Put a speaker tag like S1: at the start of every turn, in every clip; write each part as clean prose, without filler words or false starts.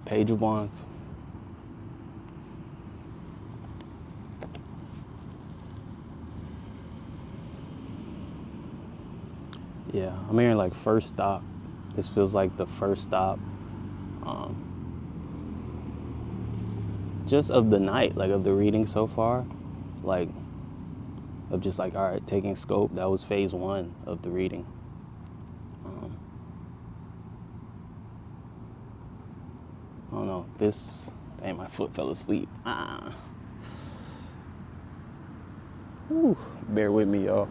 S1: Page of Wands. Yeah, I'm hearing like first stop. This feels like the first stop. Just of the night, like of the reading so far. Like, of just like, all right, taking scope. That was phase one of the reading. I don't know, this, dang, my foot fell asleep. Whew, bear with me, y'all.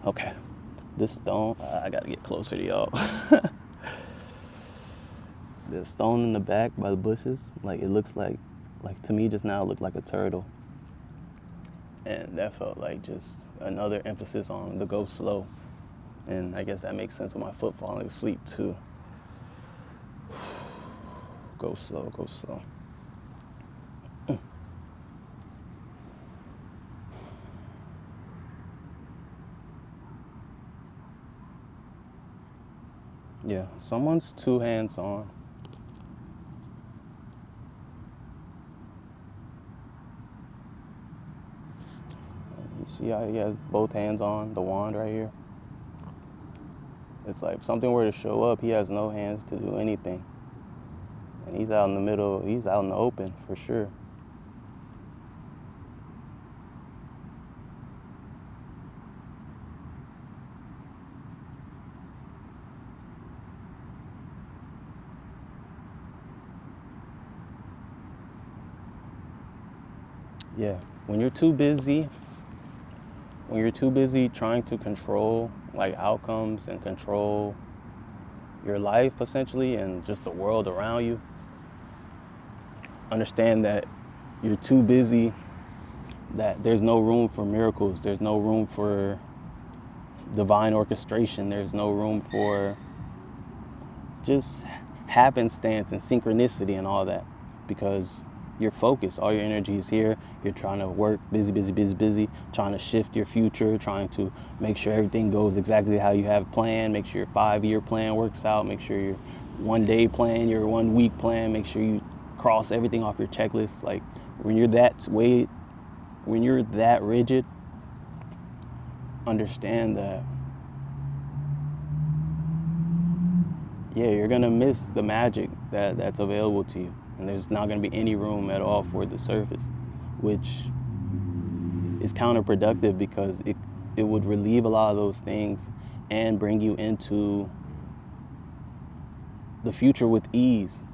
S1: Okay, this stone, I gotta get closer to y'all. The stone in the back by the bushes, like it looks like to me just now it looked like a turtle. And that felt like just another emphasis on the go slow. And I guess that makes sense with my foot falling asleep too. Go slow, go slow. Yeah, someone's too hands-on. You see how he has both hands on the wand right here? It's like if something were to show up, he has no hands to do anything. And he's out in the middle, he's out in the open for sure. Yeah, when you're too busy trying to control like outcomes and control your life essentially and just the world around you, understand that you're too busy, that there's no room for miracles, there's no room for divine orchestration, there's no room for just happenstance and synchronicity and all that, because you're focused, all your energy is here, you're trying to work, busy, trying to shift your future, trying to make sure everything goes exactly how you have planned, make sure your 5-year plan works out, make sure your 1-day plan, your 1-week plan, make sure you cross everything off your checklist. Like when you're that rigid, understand that you're gonna miss the magic that's available to you. And there's not going to be any room at all for the surface, which is counterproductive because it would relieve a lot of those things and bring you into the future with ease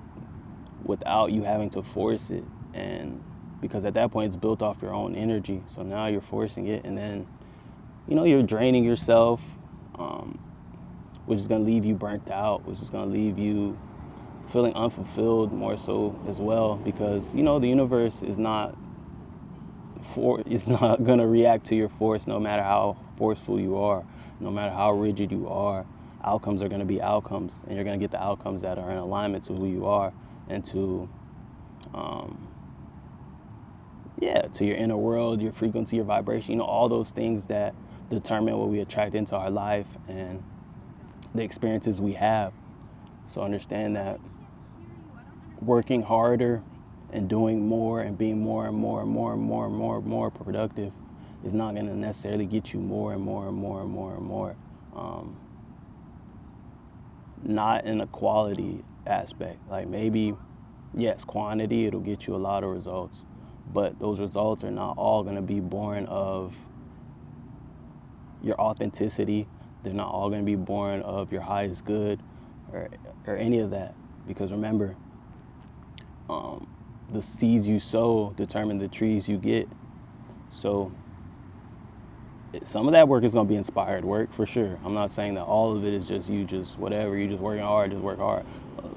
S1: without you having to force it. And because at that point it's built off your own energy, so now you're forcing it, and then you're draining yourself, which is going to leave you burnt out, which is going to leave you feeling unfulfilled more so as well, because the universe is not going to react to your force no matter how forceful you are, no matter how rigid you are. Outcomes are going to be outcomes, and you're going to get the outcomes that are in alignment to who you are and to to your inner world, your frequency, your vibration, all those things that determine what we attract into our life and the experiences we have. So understand that working harder and doing more and being more and more productive is not going to necessarily get you more and more. Not in a quality aspect. Like maybe, yes, quantity, it'll get you a lot of results, but those results are not all going to be born of your authenticity. They're not all going to be born of your highest good or any of that, because remember, the seeds you sow determine the trees you get. So some of that work is going to be inspired work for sure. I'm not saying that all of it is just you just whatever, you just working hard, just work hard.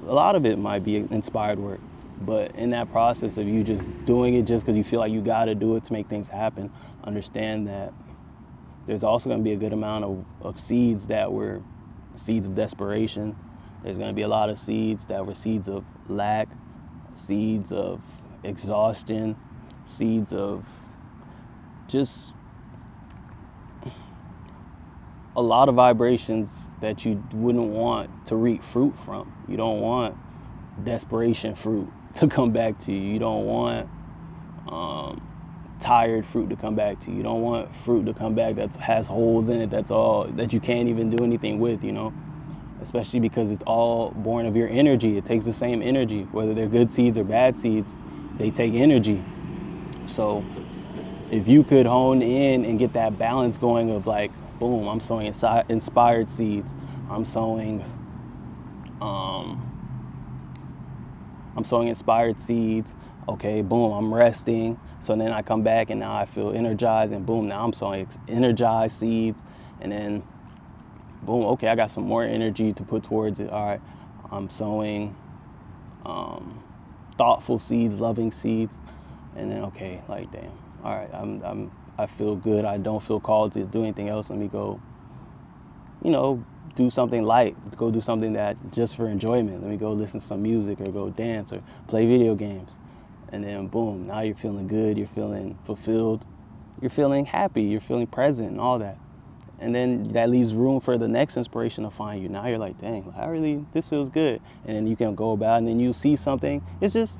S1: A lot of it might be inspired work, but in that process of you just doing it just because you feel like you got to do it to make things happen, understand that there's also going to be a good amount of seeds that were seeds of desperation. There's going to be a lot of seeds that were seeds of lack, seeds of exhaustion, seeds of just a lot of vibrations that you wouldn't want to reap fruit from. You don't want desperation fruit to come back to you. You don't want tired fruit to come back to you. You don't want fruit to come back that has holes in it, that's all, that you can't even do anything with, you know? Especially because it's all born of your energy. It takes the same energy, whether they're good seeds or bad seeds, they take energy. So if you could hone in and get that balance going of like, boom, I'm sowing inspired seeds. I'm sowing inspired seeds. Okay, boom, I'm resting. So then I come back and now I feel energized, and boom, now I'm sowing energized seeds. And then boom, okay, I got some more energy to put towards it. All right, I'm sowing thoughtful seeds, loving seeds. And then, okay, like, damn, all right, I feel good. I don't feel called to do anything else. Let me go, you know, do something light. Go do something that just for enjoyment. Let me go listen to some music or go dance or play video games. And then boom, now you're feeling good. You're feeling fulfilled. You're feeling happy. You're feeling present and all that. And then that leaves room for the next inspiration to find you. Now you're like, dang, this feels good. And then you can go about, and then you see something. It's just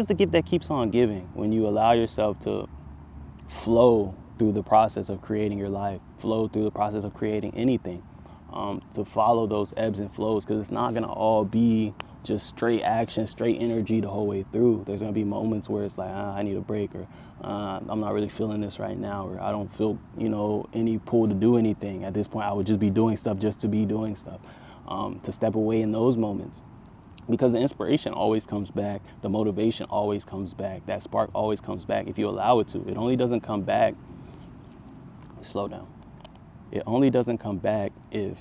S1: the gift that keeps on giving when you allow yourself to flow through the process of creating your life, flow through the process of creating anything, to follow those ebbs and flows, because it's not gonna all be just straight action, straight energy the whole way through. There's gonna be moments where it's like, I need a break, or I'm not really feeling this right now, or I don't feel, you know, any pull to do anything. At this point, I would just be doing stuff just to be doing stuff, to step away in those moments. Because the inspiration always comes back, the motivation always comes back, that spark always comes back if you allow it to. It only doesn't come back, slow down. It only doesn't come back if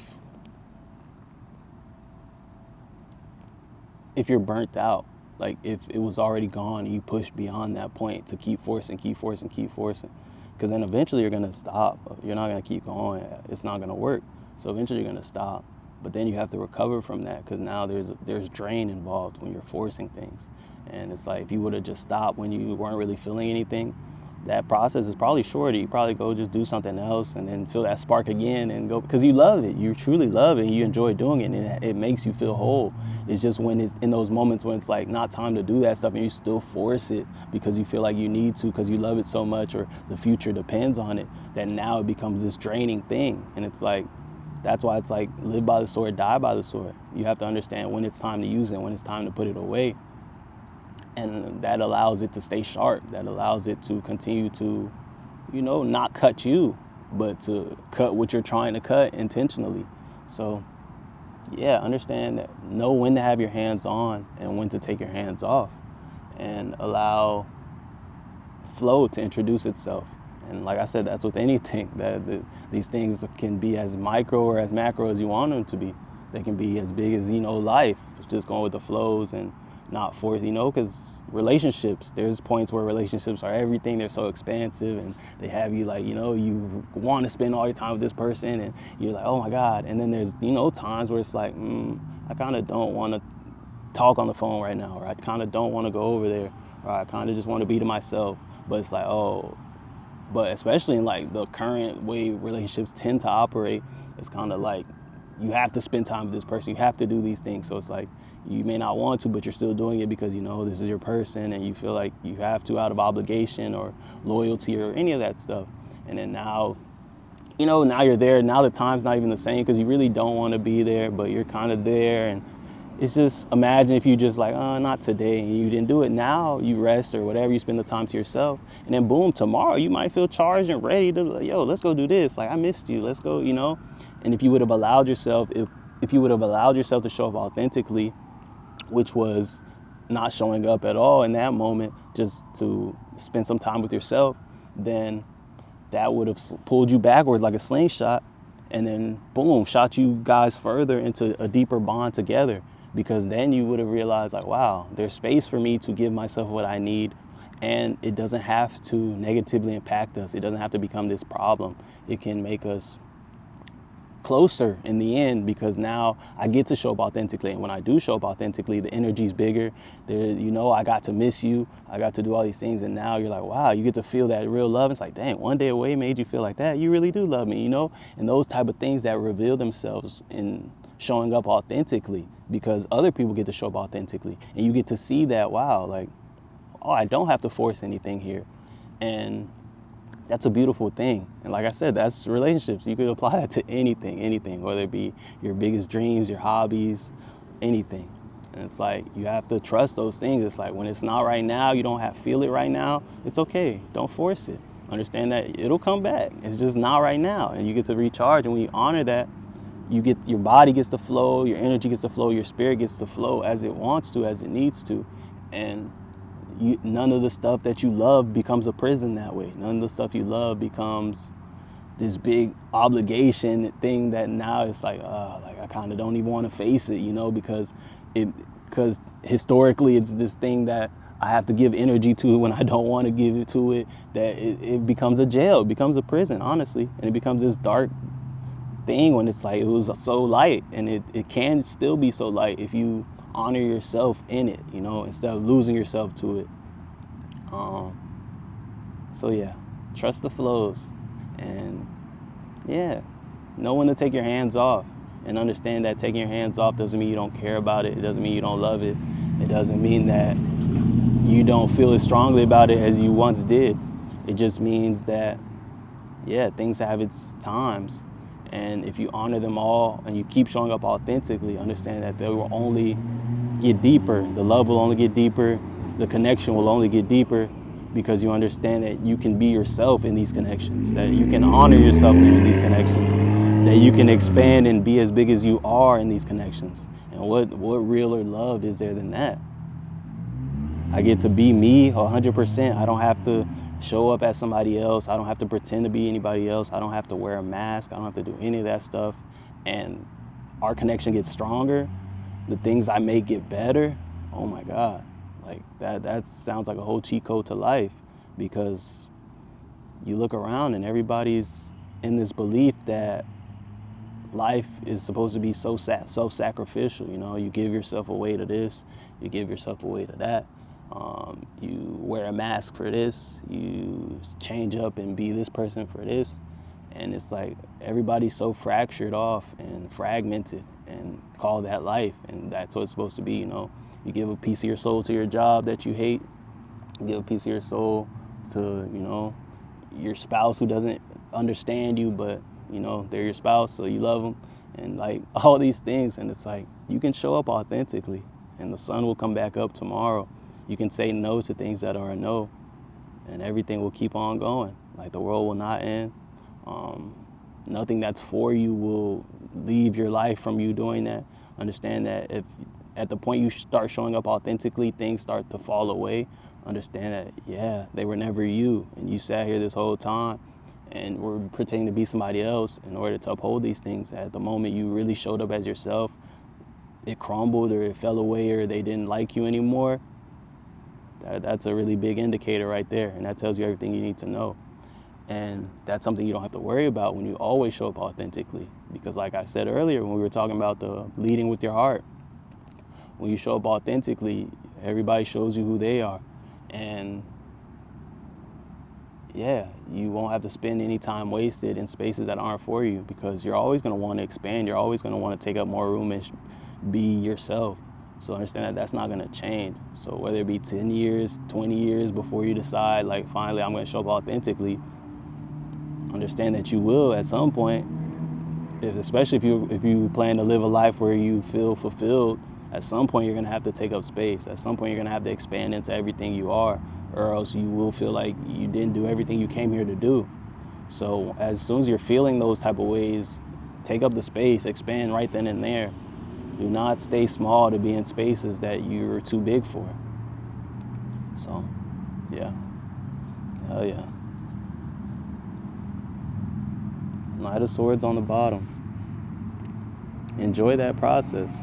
S1: you're burnt out. Like if it was already gone, you push beyond that point to keep forcing. Because then eventually you're gonna stop. You're not gonna keep going. It's not gonna work. So eventually you're gonna stop. But then you have to recover from that, because now there's drain involved when you're forcing things. And it's like, if you would have just stopped when you weren't really feeling anything, that process is probably shorter. You probably go just do something else and then feel that spark again and go, because you love it. You truly love it and you enjoy doing it, and it makes you feel whole. It's just when it's in those moments when it's like not time to do that stuff and you still force it because you feel like you need to, because you love it so much, or the future depends on it, that now it becomes this draining thing. And it's like, that's why it's like, live by the sword, die by the sword. You have to understand when it's time to use it, when it's time to put it away. And that allows it to stay sharp. That allows it to continue to, you know, not cut you, but to cut what you're trying to cut intentionally. So, yeah, understand that. Know when to have your hands on and when to take your hands off. And allow flow to introduce itself. And like I said, that's with anything. These things can be as micro or as macro as you want them to be. They can be as big as, you know, life. Just going with the flows and not force, you know, because relationships, there's points where relationships are everything. They're so expansive and they have you like, you know, you want to spend all your time with this person and you're like, oh my God. And then there's, you know, times where it's like, I kind of don't want to talk on the phone right now, or I kind of don't want to go over there, or I kind of just want to be to myself. But it's like, but especially in like the current way relationships tend to operate, it's kind of like you have to spend time with this person. You have to do these things. So it's like you may not want to, but you're still doing it because you know this is your person and you feel like you have to out of obligation or loyalty or any of that stuff. And then now, you know, now you're there. Now the time's not even the same because you really don't want to be there, but you're kind of there. And it's just, imagine if you just like, not today, and you didn't do it. Now you rest or whatever, you spend the time to yourself, and then boom, tomorrow you might feel charged and ready to, like, yo, let's go do this. Like, I missed you, let's go, you know? And if you would have allowed yourself, if you would have allowed yourself to show up authentically, which was not showing up at all in that moment, just to spend some time with yourself, then that would have pulled you backward like a slingshot, and then boom, shot you guys further into a deeper bond together. Because then you would have realized, like, wow, there's space for me to give myself what I need, and it doesn't have to negatively impact us. It doesn't have to become this problem. It can make us closer in the end, because now I get to show up authentically. And when I do show up authentically, the energy's bigger. I got to miss you. I got to do all these things. And now you're like, wow, you get to feel that real love. It's like, dang, one day away made you feel like that. You really do love me, And those type of things that reveal themselves in showing up authentically, because other people get to show up authentically. And you get to see that, wow, like, oh, I don't have to force anything here. And that's a beautiful thing. And like I said, that's relationships. You could apply that to anything, whether it be your biggest dreams, your hobbies, anything. And it's like, you have to trust those things. It's like, when it's not right now, you don't feel it right now, it's okay. Don't force it. Understand that it'll come back. It's just not right now. And you get to recharge. And when you honor that, your body gets to flow, your energy gets to flow, your spirit gets to flow as it wants to, as it needs to. And none of the stuff that you love becomes a prison that way. None of the stuff you love becomes this big obligation thing that now it's like, I kind of don't even want to face it, because historically it's this thing that I have to give energy to when I don't want to give it to it, that it becomes a jail, it becomes a prison, honestly. And it becomes this dark thing when it's like, it was so light, and it can still be so light if you honor yourself in it, instead of losing yourself to it. So yeah, trust the flows, and yeah, know when to take your hands off, and understand that taking your hands off doesn't mean you don't care about it. It doesn't mean you don't love it. It doesn't mean that you don't feel as strongly about it as you once did. It just means that, yeah, things have its times. And if you honor them all and you keep showing up authentically, understand that they will only get deeper. The love will only get deeper. The connection will only get deeper, because you understand that you can be yourself in these connections, that you can honor yourself in these connections, that you can expand and be as big as you are in these connections. And what realer love is there than that? I get to be me 100%. I don't have to show up as somebody else. I don't have to pretend to be anybody else. I don't have to wear a mask. I don't have to do any of that stuff. And our connection gets stronger. The things I make get better. Oh my God. Like that sounds like a whole cheat code to life, because you look around and everybody's in this belief that life is supposed to be so self-sacrificial. You give yourself away to this, you give yourself away to that. You wear a mask for this, you change up and be this person for this. And it's like everybody's so fractured off and fragmented, and call that life. And that's what it's supposed to be, You give a piece of your soul to your job that you hate. You give a piece of your soul to, your spouse who doesn't understand you, but, they're your spouse, so you love them. And like all these things. And it's like, you can show up authentically, and the sun will come back up tomorrow. You can say no to things that are a no, and everything will keep on going. Like, the world will not end. Nothing that's for you will leave your life from you doing that. Understand that if at the point you start showing up authentically, things start to fall away. Understand that, yeah, they were never you, and you sat here this whole time and were pretending to be somebody else in order to uphold these things. At the moment you really showed up as yourself, it crumbled, or it fell away, or they didn't like you anymore. That's a really big indicator right there, and that tells you everything you need to know. And that's something you don't have to worry about when you always show up authentically. Because like I said earlier, when we were talking about the leading with your heart, when you show up authentically, everybody shows you who they are. And yeah, you won't have to spend any time wasted in spaces that aren't for you, because you're always going to want to expand. You're always going to want to take up more room and be yourself. So understand that that's not going to change. So whether it be 10 years, 20 years before you decide, like, finally I'm going to show up authentically, understand that you will at some point, especially if you plan to live a life where you feel fulfilled. At some point you're going to have to take up space. At some point you're going to have to expand into everything you are, or else you will feel like you didn't do everything you came here to do. So as soon as you're feeling those type of ways, take up the space, expand right then and there. Do not stay small to be in spaces that you're too big for. So, yeah. Hell yeah. Knight of Swords on the bottom. Enjoy that process.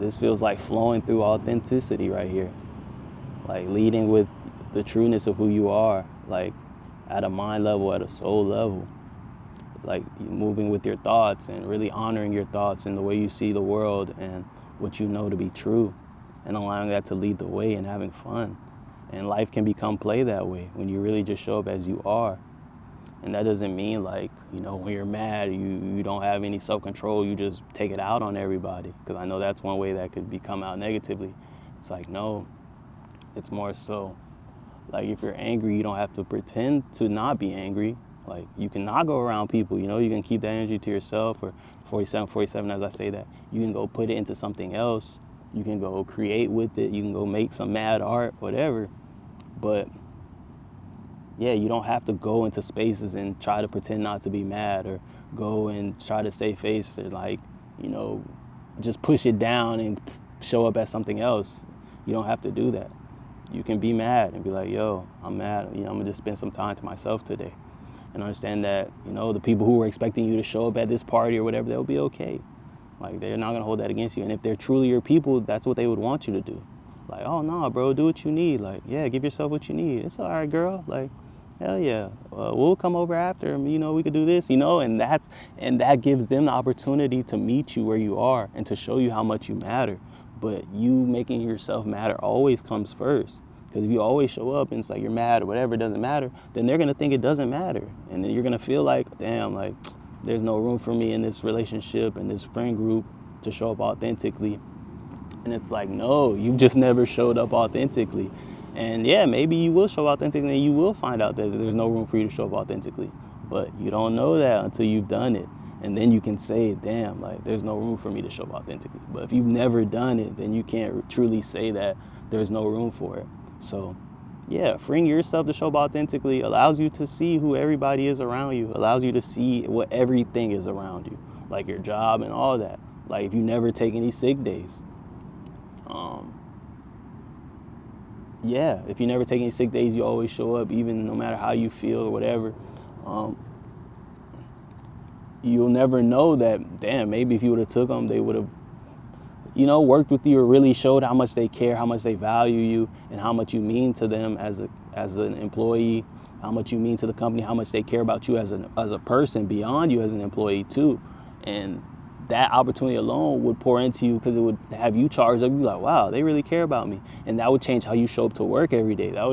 S1: This feels like flowing through authenticity right here. Like leading with the trueness of who you are, like at a mind level, at a soul level. like moving with your thoughts and really honoring your thoughts and the way you see the world and what you know to be true, and allowing that to lead the way and having fun. And life can become play that way when you really just show up as you are. And that doesn't mean like, when you're mad, you don't have any self-control, you just take it out on everybody. Because I know that's one way that could become out negatively. It's like, no, it's more so like if you're angry, you don't have to pretend to not be angry. Like you can not go around people, you can keep that energy to yourself, or 47 as I say that. You can go put it into something else. You can go create with it. You can go make some mad art, whatever. But yeah, you don't have to go into spaces and try to pretend not to be mad, or go and try to save face, or like, just push it down and show up as something else. You don't have to do that. You can be mad and be like, yo, I'm mad. I'm gonna just spend some time to myself today. And understand that, the people who were expecting you to show up at this party or whatever, they'll be okay. Like, they're not gonna hold that against you. And if they're truly your people, that's what they would want you to do. Like, oh, no, bro, do what you need. Like, yeah, give yourself what you need. It's all right, girl. Like, hell yeah. We'll come over after, and, we could do this, and that gives them the opportunity to meet you where you are and to show you how much you matter. But you making yourself matter always comes first. Because if you always show up and it's like you're mad or whatever, it doesn't matter, then they're going to think it doesn't matter. And then you're going to feel like, damn, like, there's no room for me in this relationship and this friend group to show up authentically. And it's like, no, you just never showed up authentically. And yeah, maybe you will show up authentically and you will find out that there's no room for you to show up authentically. But you don't know that until you've done it. And then you can say, damn, like, there's no room for me to show up authentically. But if you've never done it, then you can't truly say that there's no room for it. So yeah, freeing yourself to show up authentically allows you to see who everybody is around you, allows you to see what everything is around you, like your job and all that. Like if you never take any sick days. If you never take any sick days, you always show up, even no matter how you feel or whatever. You'll never know that, damn, maybe if you would have took them, they would have, worked with you or really showed how much they care, how much they value you, and how much you mean to them as an employee, how much you mean to the company, how much they care about you as a person beyond you as an employee too. And that opportunity alone would pour into you because it would have you charged up. You'd be like, wow, they really care about me. And that would change how you show up to work every day. That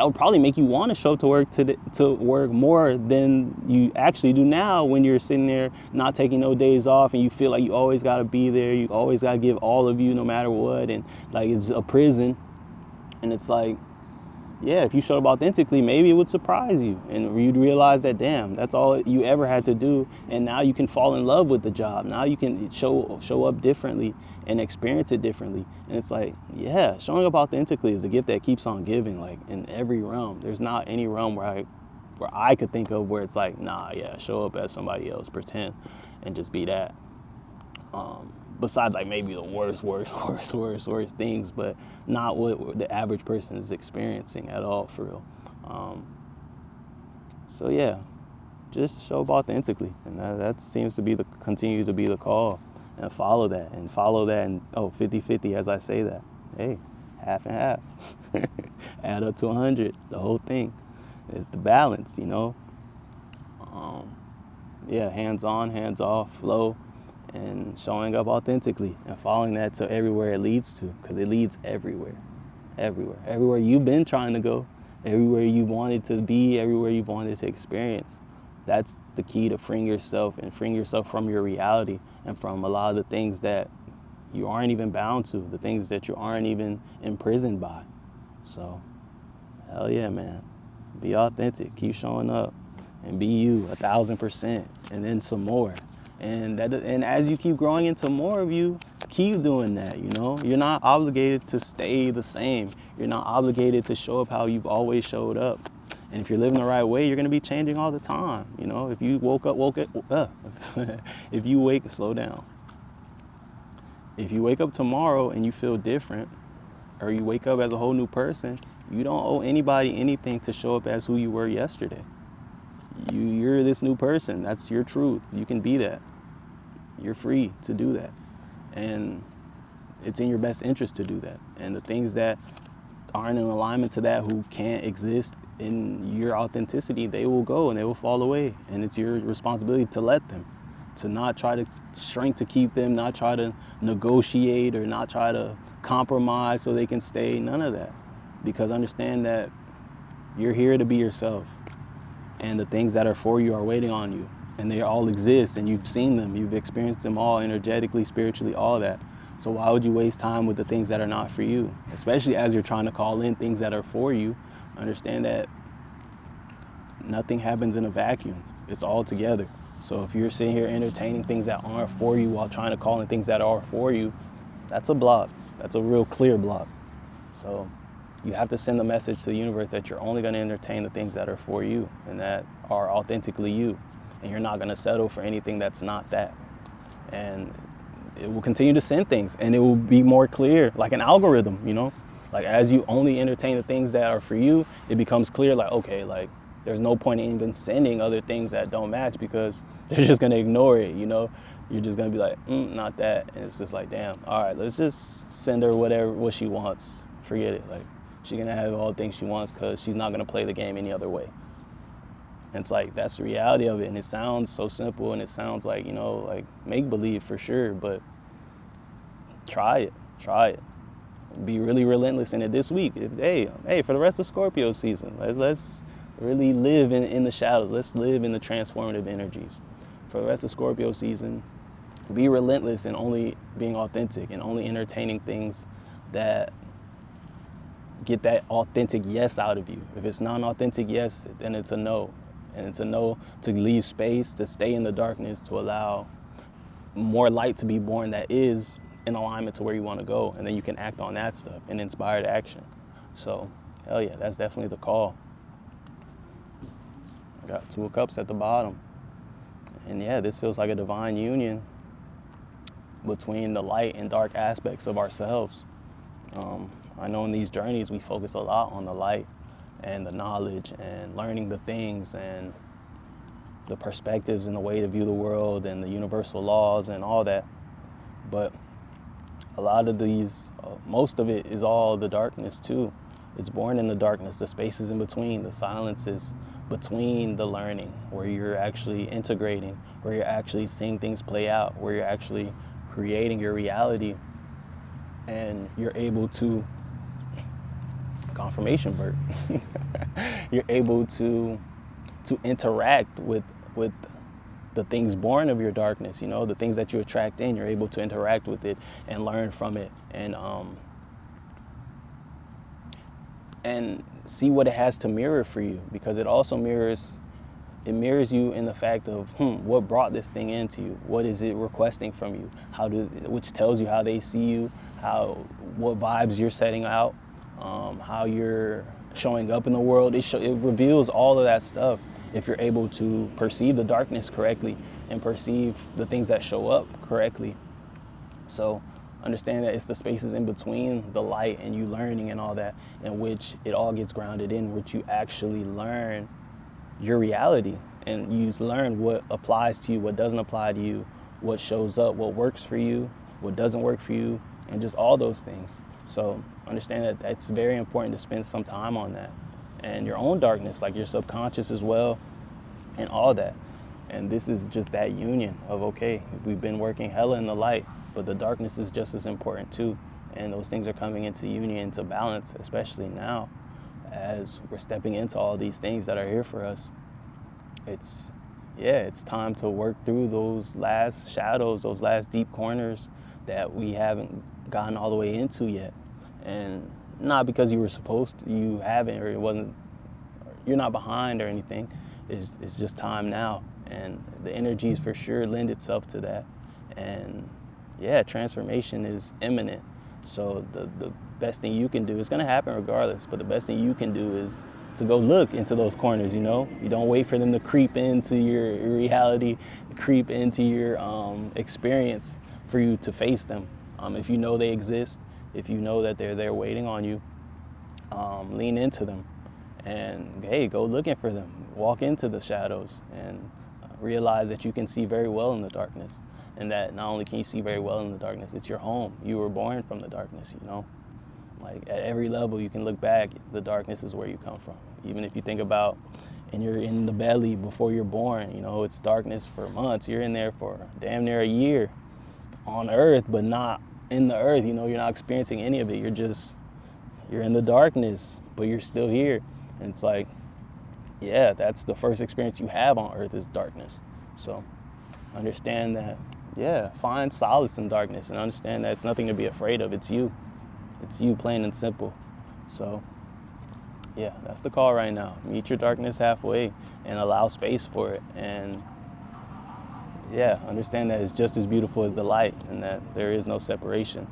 S1: would probably make you want to show up to work to work more than you actually do now, when you're sitting there not taking no days off and you feel like you always got to be there. You always got to give all of you no matter what. And like it's a prison. And it's like, yeah, if you showed up authentically, maybe it would surprise you. And you'd realize that, damn, that's all you ever had to do. And now you can fall in love with the job. Now you can show up differently and experience it differently. And it's like, yeah, showing up authentically is the gift that keeps on giving, like in every realm. There's not any realm where I could think of where it's like, nah, yeah, show up as somebody else, pretend, and just be that. Besides like maybe the worst things, but not what the average person is experiencing at all, for real. So yeah, just show up authentically, and that seems to continue to be the call, and follow that, and 50-50 as I say that. Hey, half and half. Add up to 100, the whole thing. It's the balance, Yeah, hands on, hands off, flow. And showing up authentically and following that to everywhere it leads to, because it leads everywhere. Everywhere you've been trying to go, everywhere you wanted to be, everywhere you wanted to experience. That's the key to freeing yourself, and freeing yourself from your reality and from a lot of the things that you aren't even bound to, the things that you aren't even imprisoned by. So, hell yeah, man. Be authentic, keep showing up, and be you 1,000%, and then some more. And as you keep growing into more of you, keep doing that, You're not obligated to stay the same. You're not obligated to show up how you've always showed up. And if you're living the right way, you're going to be changing all the time, If you slow down. If you wake up tomorrow and you feel different, or you wake up as a whole new person, you don't owe anybody anything to show up as who you were yesterday. You're this new person. That's your truth. You can be that. You're free to do that. And it's in your best interest to do that. And the things that aren't in alignment to that, who can't exist in your authenticity, they will go and they will fall away. And it's your responsibility to let them, to not try to shrink to keep them, not try to negotiate or not try to compromise so they can stay, none of that. Because understand that you're here to be yourself, and the things that are for you are waiting on you, and they all exist, and you've seen them, you've experienced them all energetically, spiritually, all that. So why would you waste time with the things that are not for you? Especially as you're trying to call in things that are for you. Understand that nothing happens in a vacuum. It's all together. So if you're sitting here entertaining things that aren't for you while trying to call in things that are for you, that's a block. That's a real clear block. So you have to send the message to the universe that you're only going to entertain the things that are for you and that are authentically you. And you're not going to settle for anything that's not that. And it will continue to send things, and it will be more clear, like an algorithm, you know? Like as you only entertain the things that are for you, it becomes clear, like, okay, like there's no point in even sending other things that don't match, because they're just going to ignore it, you know? You're just going to be like, not that. And it's just like, damn, all right, let's just send her what she wants. Forget it. Like, she's going to have all the things she wants because she's not going to play the game any other way. And it's like, that's the reality of it. And it sounds so simple, and it sounds like, you know, like make-believe for sure, but try it. Be really relentless in it this week. Hey, for the rest of Scorpio season, let's really live in the shadows. Let's live in the transformative energies. For the rest of Scorpio season, be relentless in only being authentic and only entertaining things that get that authentic yes out of you. If it's not an authentic yes, then it's a no. And it's a no to leave space, to stay in the darkness, to allow more light to be born that is in alignment to where you want to go. And then you can act on that stuff and inspired action. So, hell yeah, that's definitely the call. I got 2 of Cups at the bottom. And yeah, this feels like a divine union between the light and dark aspects of ourselves. I know in these journeys we focus a lot on the light and the knowledge and learning the things and the perspectives and the way to view the world and the universal laws and all that. But a lot of these, most of it is all the darkness too. It's born in the darkness, the spaces in between, the silences between the learning, where you're actually integrating, where you're actually seeing things play out, where you're actually creating your reality, and you're able to, confirmation bird, you're able to interact with the things born of your darkness, you know, the things that you attract in, you're able to interact with it and learn from it and see what it has to mirror for you, because it also mirrors you in the fact of what brought this thing into you, what is it requesting from you, which tells you how they see you, what vibes you're setting out, how you're showing up in the world. It reveals all of that stuff if you're able to perceive the darkness correctly and perceive the things that show up correctly. So understand that it's the spaces in between the light and you learning and all that, in which it all gets grounded in, which you actually learn your reality, and you learn what applies to you, what doesn't apply to you, what shows up, what works for you, what doesn't work for you, and just all those things. So understand that it's very important to spend some time on that, and your own darkness, like your subconscious as well, and all that. And this is just that union of, okay, we've been working hella in the light, but the darkness is just as important too. And those things are coming into union, into balance, especially now as we're stepping into all these things that are here for us. It's time to work through those last shadows, those last deep corners that we haven't gotten all the way into yet. And not because you haven't, or it wasn't, you're not behind or anything. It's just time now. And the energies for sure lend itself to that. And yeah, transformation is imminent. So the best thing you can do, it's going to happen regardless, but the best thing you can do is to go look into those corners, you know? You don't wait for them to creep into your reality, creep into your experience for you to face them. If you know they exist, if you know that they're there waiting on you, lean into them. And hey, go looking for them. Walk into the shadows and realize that you can see very well in the darkness. And that not only can you see very well in the darkness, it's your home. You were born from the darkness, you know? Like at every level you can look back, the darkness is where you come from. Even if you think about, and you're in the belly before you're born, it's darkness for months. You're in there for damn near a year on earth, but not in the earth. You're not experiencing any of it. You're in the darkness, but you're still here. And it's like, yeah, that's the first experience you have on earth is darkness. So understand that, yeah, find solace in darkness and understand that it's nothing to be afraid of. It's you. It's you, plain and simple. So, yeah, that's the call right now. Meet your darkness halfway and allow space for it. And, yeah, understand that it's just as beautiful as the light and that there is no separation.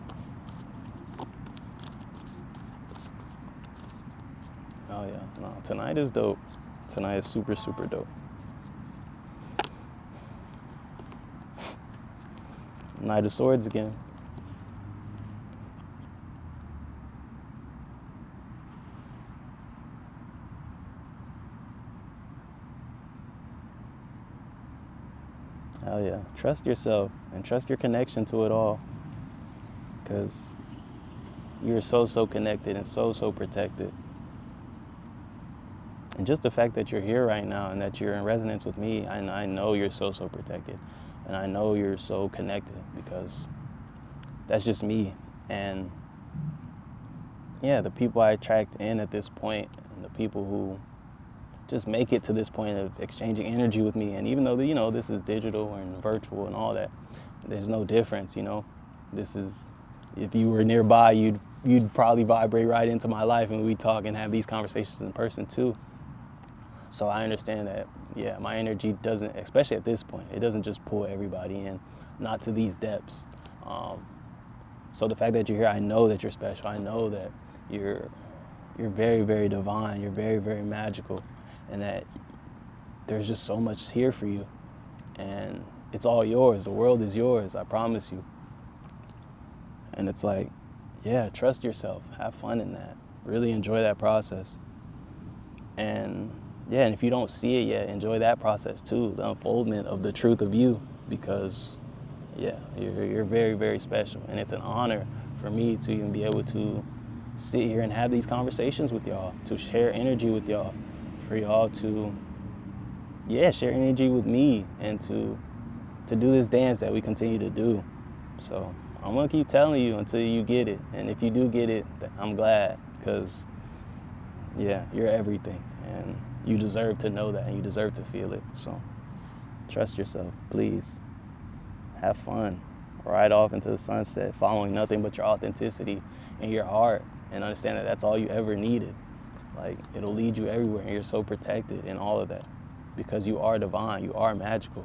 S1: Oh, yeah. No, tonight is dope. Tonight is super, super dope. Knight of Swords again. Hell yeah. Trust yourself and trust your connection to it all. Because you're so, so connected and so, so protected. And just the fact that you're here right now and that you're in resonance with me, I know you're so, so protected. And I know you're so connected because that's just me. And yeah, the people I attract in at this point and the people who just make it to this point of exchanging energy with me. And even though, this is digital and virtual and all that, there's no difference, This is, if you were nearby, you'd probably vibrate right into my life and we talk and have these conversations in person too. So I understand that, yeah, my energy doesn't, especially at this point, it doesn't just pull everybody in, not to these depths. So the fact that you're here, I know that you're special. I know that you're very, very divine. You're very, very magical, and that there's just so much here for you. And it's all yours. The world is yours, I promise you. And it's like, yeah, trust yourself. Have fun in that. Really enjoy that process. And yeah, and if you don't see it yet, enjoy that process too, the unfoldment of the truth of you, because yeah, you're very, very special. And it's an honor for me to even be able to sit here and have these conversations with y'all, to share energy with y'all, for y'all to, yeah, share energy with me and to do this dance that we continue to do. So I'm gonna keep telling you until you get it. And if you do get it, I'm glad, because yeah, you're everything. And you deserve to know that and you deserve to feel it. So trust yourself, please. Have fun. Ride off into the sunset, following nothing but your authenticity and your heart, and understand that that's all you ever needed. Like, it'll lead you everywhere, and you're so protected in all of that because you are divine, you are magical,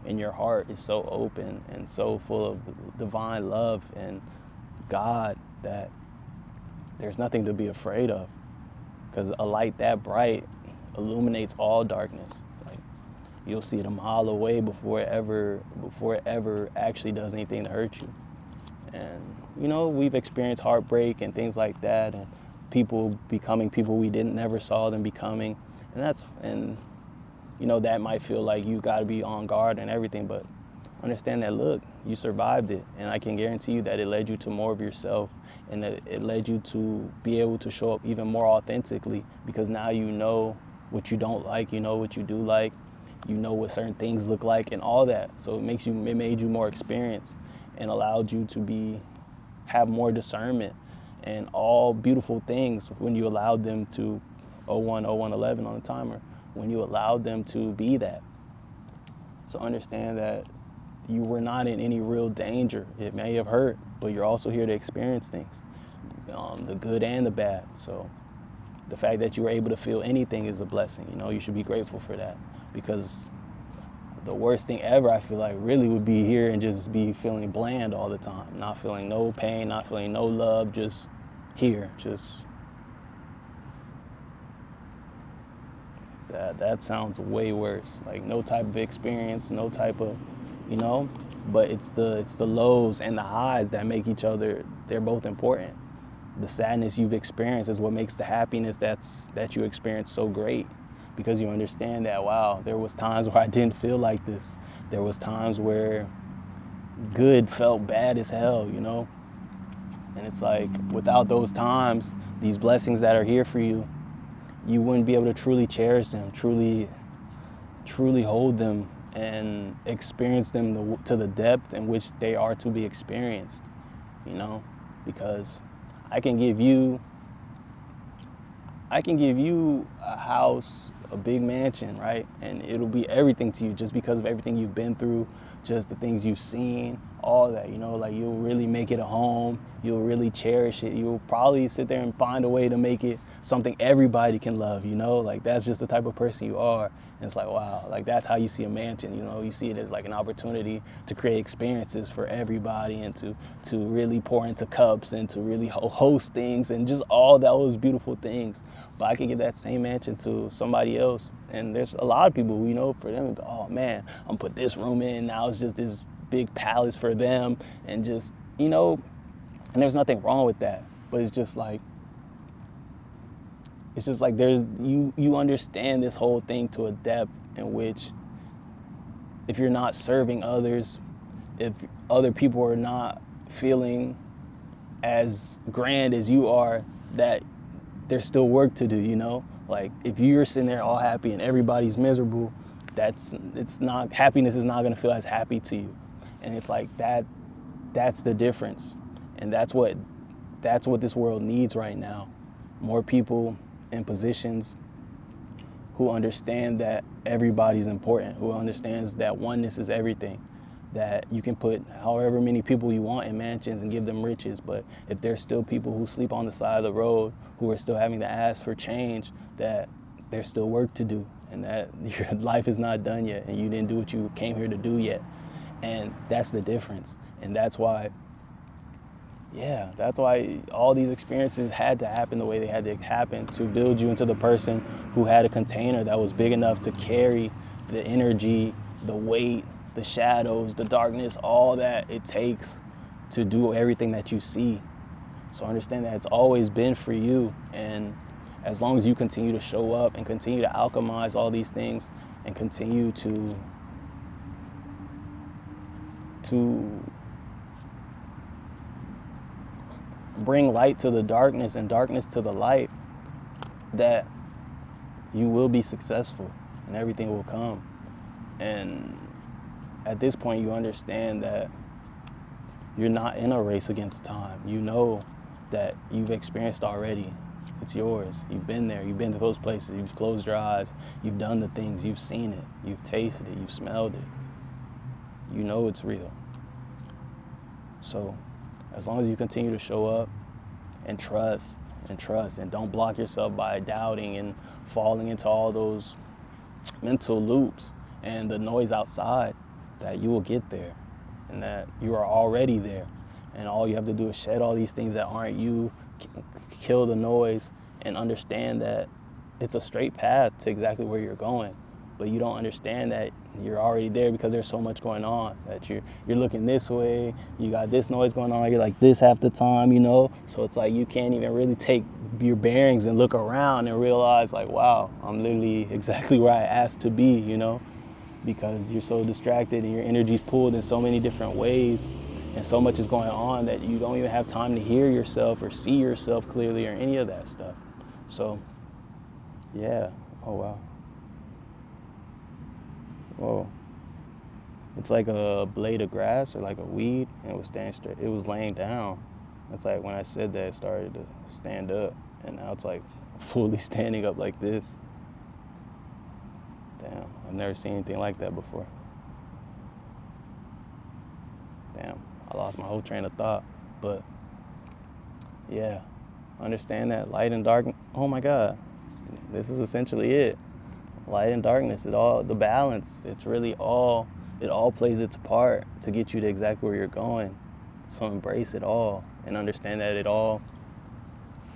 S1: and your heart is so open and so full of divine love and God that there's nothing to be afraid of, because a light that bright illuminates all darkness. Like, you'll see it a mile away before it ever actually does anything to hurt you. And we've experienced heartbreak and things like that, and people becoming people we never saw them becoming, and that might feel like you got to be on guard and everything, but understand that, look, you survived it, and I can guarantee you that it led you to more of yourself, and that it led you to be able to show up even more authentically, because now you know what you don't like, you know what you do like, you know what certain things look like and all that. So it made you more experienced and allowed you to have more discernment and all beautiful things when you allowed them to 01:11 on the timer, when you allowed them to be that. So understand that you were not in any real danger. It may have hurt, but you're also here to experience things, the good and the bad. So the fact that you were able to feel anything is a blessing. You should be grateful for that, because the worst thing ever, I feel like, really would be here and just be feeling bland all the time, not feeling no pain, not feeling no love, just here, that sounds way worse. Like, no type of experience, no type of, but it's the lows and the highs that make each other, they're both important. The sadness you've experienced is what makes the happiness that you experience so great, because you understand that, wow, there was times where I didn't feel like this. There was times where good felt bad as hell, And it's like, without those times, these blessings that are here for you, you wouldn't be able to truly cherish them, truly hold them and experience them to the depth in which they are to be experienced, you know? Because I can give you a house, a big mansion, right? And it'll be everything to you just because of everything you've been through, just the things you've seen, all that, you know, like you'll really make it a home. You'll really cherish it. You'll probably sit there and find a way to make it something everybody can love, you know? Like that's just the type of person you are. And it's like, wow, like that's how you see a mansion, you know? You see it as like an opportunity to create experiences for everybody and to really pour into cups and to really host things and just all those beautiful things. But I could give that same mansion to somebody else. And there's a lot of people who, you know, for them, oh man, I'm gonna put this room in. Now it's just this big palace for them and just, you know, and there's nothing wrong with that. But it's just like there's, you understand this whole thing to a depth in which if you're not serving others, if other people are not feeling as grand as you are, that there's still work to do, you know? Like if you're sitting there all happy and everybody's miserable, happiness is not gonna feel as happy to you. And it's like that's the difference. And that's what this world needs right now. More people in positions who understand that everybody's important, who understands that oneness is everything, that you can put however many people you want in mansions and give them riches, but if there's still people who sleep on the side of the road, who are still having to ask for change, that there's still work to do, and that your life is not done yet, and you didn't do what you came here to do yet. And that's the difference. And that's why all these experiences had to happen the way they had to happen, to build you into the person who had a container that was big enough to carry the energy, the weight, the shadows, the darkness, all that it takes to do everything that you see. So understand that it's always been for you. And as long as you continue to show up and continue to alchemize all these things and continue to bring light to the darkness and darkness to the light, that you will be successful and everything will come. And at this point, you understand that you're not in a race against time. You know that you've experienced already. It's yours. You've been there. You've been to those places. You've closed your eyes. You've done the things. You've seen it. You've tasted it. You've smelled it. You know it's real. So as long as you continue to show up and trust and don't block yourself by doubting and falling into all those mental loops and the noise outside, that you will get there and that you are already there. And all you have to do is shed all these things that aren't you, kill the noise, and understand that it's a straight path to exactly where you're going. But you don't understand that you're already there because there's so much going on, that you're looking this way, you got this noise going on, you're like this half the time, you know? So it's like you can't even really take your bearings and look around and realize like, wow, I'm literally exactly where I asked to be, you know? Because you're so distracted and your energy's pulled in so many different ways and so much is going on that you don't even have time to hear yourself or see yourself clearly or any of that stuff. So, yeah. Oh, wow. Whoa. It's like a blade of grass or like a weed, and it was standing straight. It was laying down. It's like when I said that, it started to stand up, and now it's like fully standing up like this. Damn, I've never seen anything like that before. Damn, I lost my whole train of thought. But yeah, understand that light and dark. Oh my God, this is essentially it. Light and darkness is all the balance. It's really it all plays its part to get you to exactly where you're going. So embrace it all and understand that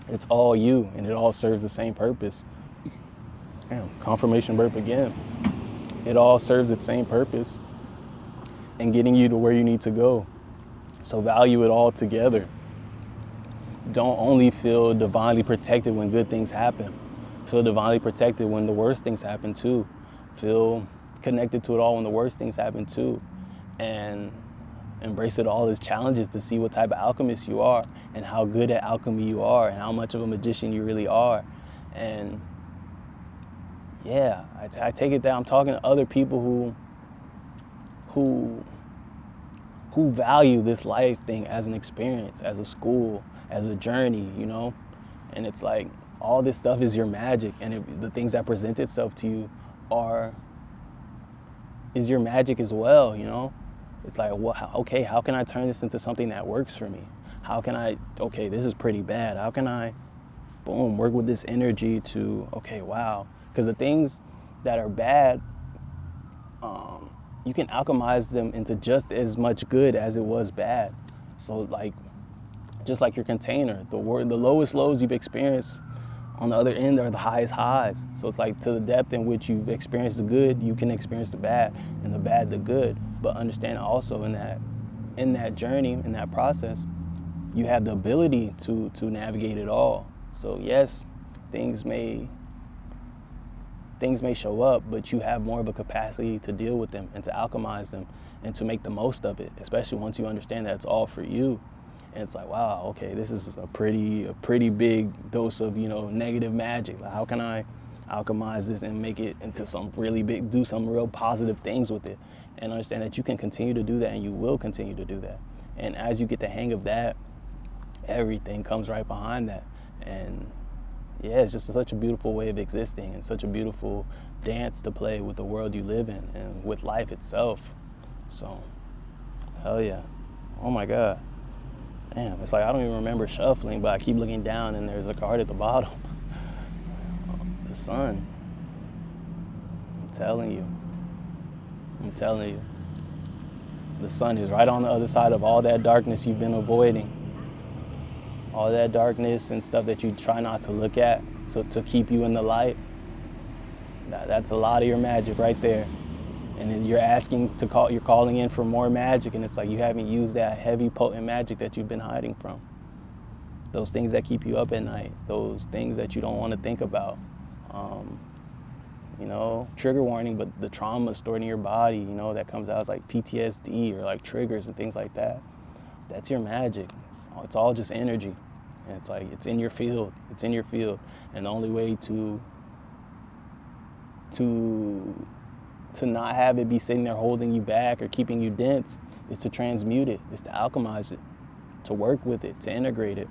S1: it's all you and it all serves the same purpose. Damn, confirmation burp again. It all serves its same purpose in getting you to where you need to go. So value it all together. Don't only feel divinely protected when good things happen. Feel divinely protected when the worst things happen too. Feel connected to it all when the worst things happen too. And embrace it all as challenges to see what type of alchemist you are and how good at alchemy you are and how much of a magician you really are. And yeah, I take it that I'm talking to other people who who value this life thing as an experience, as a school, as a journey, you know? And it's like all this stuff is your magic, and the things that present itself to you are is your magic as well, you know? It's like, well, okay, how can I turn this into something that works for me? How can I, okay, this is pretty bad. How can I, boom, work with this energy to, okay, wow. Because the things that are bad, you can alchemize them into just as much good as it was bad. So like, just like your container, the lowest lows you've experienced on the other end are the highest highs. So it's like to the depth in which you've experienced the good, you can experience the bad, and the bad, the good. But understand also in that journey, in that process, you have the ability to navigate it all. So yes, things may show up, but you have more of a capacity to deal with them and to alchemize them and to make the most of it, especially once you understand that it's all for you. And it's like, wow, okay, this is a pretty big dose of, negative magic. Like, how can I alchemize this and make it into some really big, do some real positive things with it? And understand that you can continue to do that, and you will continue to do that. And as you get the hang of that, everything comes right behind that. And yeah, it's just such a beautiful way of existing, and such a beautiful dance to play with the world you live in and with life itself. So, hell yeah. Oh my God. Damn, it's like I don't even remember shuffling, but I keep looking down and there's a card at the bottom. The sun. I'm telling you. The sun is right on the other side of all that darkness you've been avoiding. All that darkness and stuff that you try not to look at, so to keep you in the light. That's a lot of your magic right there. And then you're calling in for more magic, and it's like you haven't used that heavy, potent magic that you've been hiding from. Those things that keep you up at night, those things that you don't want to think about. Trigger warning, but the trauma stored in your body, that comes out as like PTSD or like triggers and things like that. That's your magic. It's all just energy. And it's like, it's in your field. And the only way to not have it be sitting there holding you back or keeping you dense is to transmute it, is to alchemize it, to work with it, to integrate it.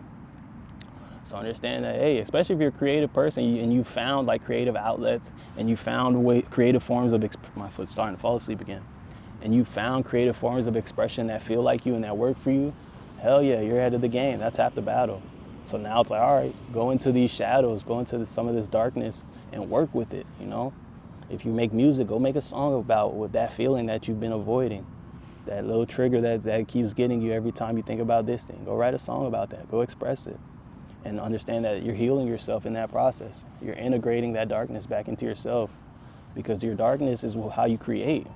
S1: So understand that, hey, especially if you're a creative person and you found like creative outlets and you found creative forms of, my foot's starting to fall asleep again, and you found creative forms of expression that feel like you and that work for you, hell yeah, you're ahead of the game. That's half the battle. So now it's like, all right, go into these shadows, go into some of this darkness and work with it, If you make music, go make a song about with that feeling that you've been avoiding, that little trigger that keeps getting you every time you think about this thing. Go write a song about that. Go express it. And understand that you're healing yourself in that process. You're integrating that darkness back into yourself, because your darkness is how you create.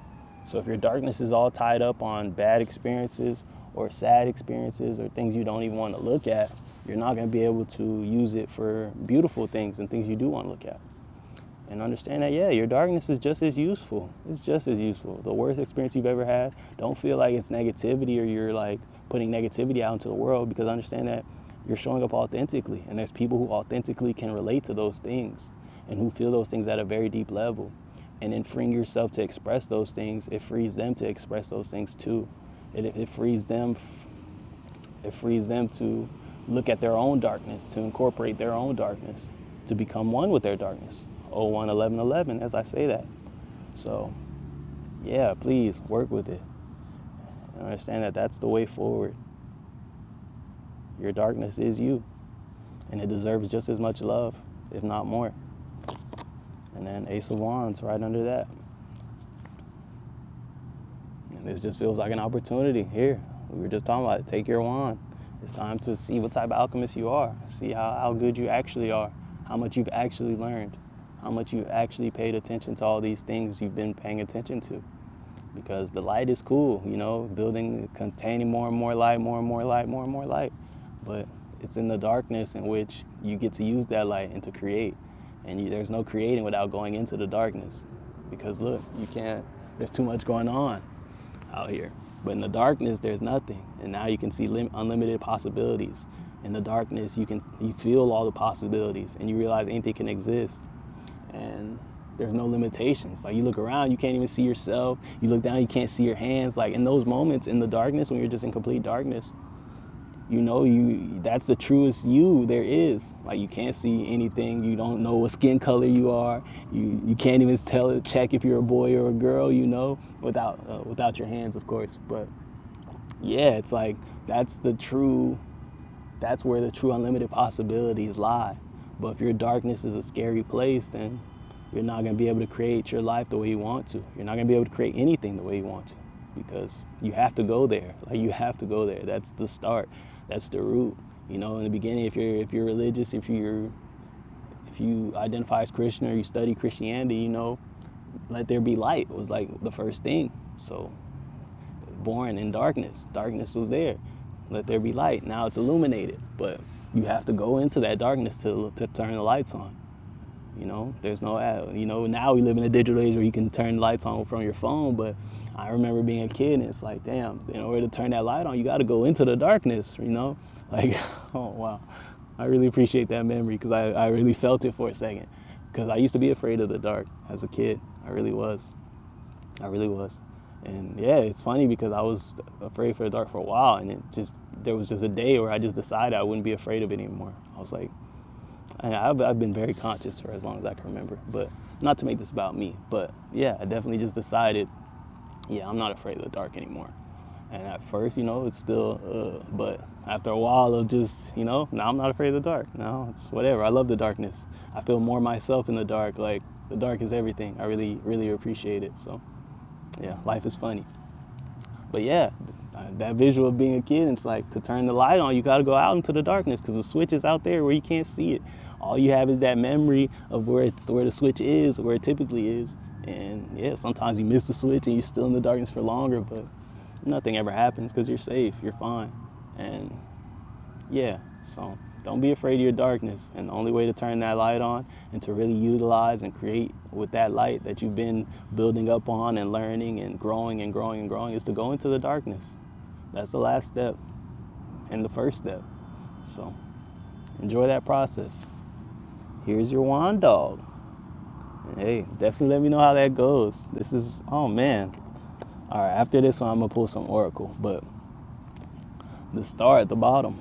S1: So if your darkness is all tied up on bad experiences or sad experiences or things you don't even want to look at, you're not going to be able to use it for beautiful things and things you do want to look at. And understand that, yeah, your darkness is just as useful. It's just as useful. The worst experience you've ever had, don't feel like it's negativity or you're like putting negativity out into the world, because understand that you're showing up authentically. And there's people who authentically can relate to those things and who feel those things at a very deep level. And in freeing yourself to express those things, it frees them to express those things too. It frees them to look at their own darkness, to incorporate their own darkness, to become one with their darkness. 01-11-11, as I say that. So, yeah, please work with it. And understand that that's the way forward. Your darkness is you, and it deserves just as much love, if not more. And then Ace of Wands right under that. And this just feels like an opportunity here. We were just talking about it. Take your wand. It's time to see what type of alchemist you are. See how good you actually are. How much you've actually learned. How much you've actually paid attention to all these things you've been paying attention to. Because the light is cool, building, containing more and more light, more and more light, more and more light. But it's in the darkness in which you get to use that light and to create. And there's no creating without going into the darkness. Because look, there's too much going on out here. But in the darkness, there's nothing. And now you can see unlimited possibilities. In the darkness, you feel all the possibilities and you realize anything can exist. And There's no limitations. Like, you look around, you can't even see yourself. You look down, you can't see your hands. Like, in those moments in the darkness, when you're just in complete darkness, that's the truest you there is. Like, you can't see anything. You don't know what skin color you are. You can't even check if you're a boy or a girl, without your hands, of course. But yeah, it's like, that's where the true unlimited possibilities lie. But if your darkness is a scary place, then you're not going to be able to create your life the way you want to. You're not going to be able to create anything the way you want to, because you have to go there. Like, you have to go there. That's the start. That's the root. In the beginning, if you're religious, if you identify as Christian or you study Christianity, let there be light was like the first thing. So, born in darkness. Darkness was there. Let there be light. Now it's illuminated, but you have to go into that darkness to turn the lights on. There's no, now we live in a digital age where you can turn lights on from your phone, but I remember being a kid and it's like, damn, in order to turn that light on, you got to go into the darkness, Like, oh, wow. I really appreciate that memory, because I really felt it for a second. Because I used to be afraid of the dark as a kid. I really was. And yeah, it's funny because I was afraid for the dark for a while, and there was just a day where I just decided I wouldn't be afraid of it anymore. I was like, I've been very conscious for as long as I can remember, but not to make this about me. But yeah, I definitely just decided, yeah, I'm not afraid of the dark anymore. And at first, it's still, but after a while of just, now I'm not afraid of the dark. No, it's whatever. I love the darkness. I feel more myself in the dark. Like, the dark is everything. I really, really appreciate it. So yeah, life is funny. But yeah, that visual of being a kid, it's like, to turn the light on, you got to go out into the darkness, because the switch is out there where you can't see it. All you have is that memory of where the switch is, where it typically is. And yeah, sometimes you miss the switch and you're still in the darkness for longer, but nothing ever happens because you're safe, you're fine. And yeah, so don't be afraid of your darkness. And the only way to turn that light on and to really utilize and create with that light that you've been building up on and learning and growing and growing and growing is to go into the darkness. That's the last step and the first step. So enjoy that process. Here's your wand dog. And hey, definitely let me know how that goes. Oh man. All right, after this one, I'm gonna pull some oracle, but the star at the bottom.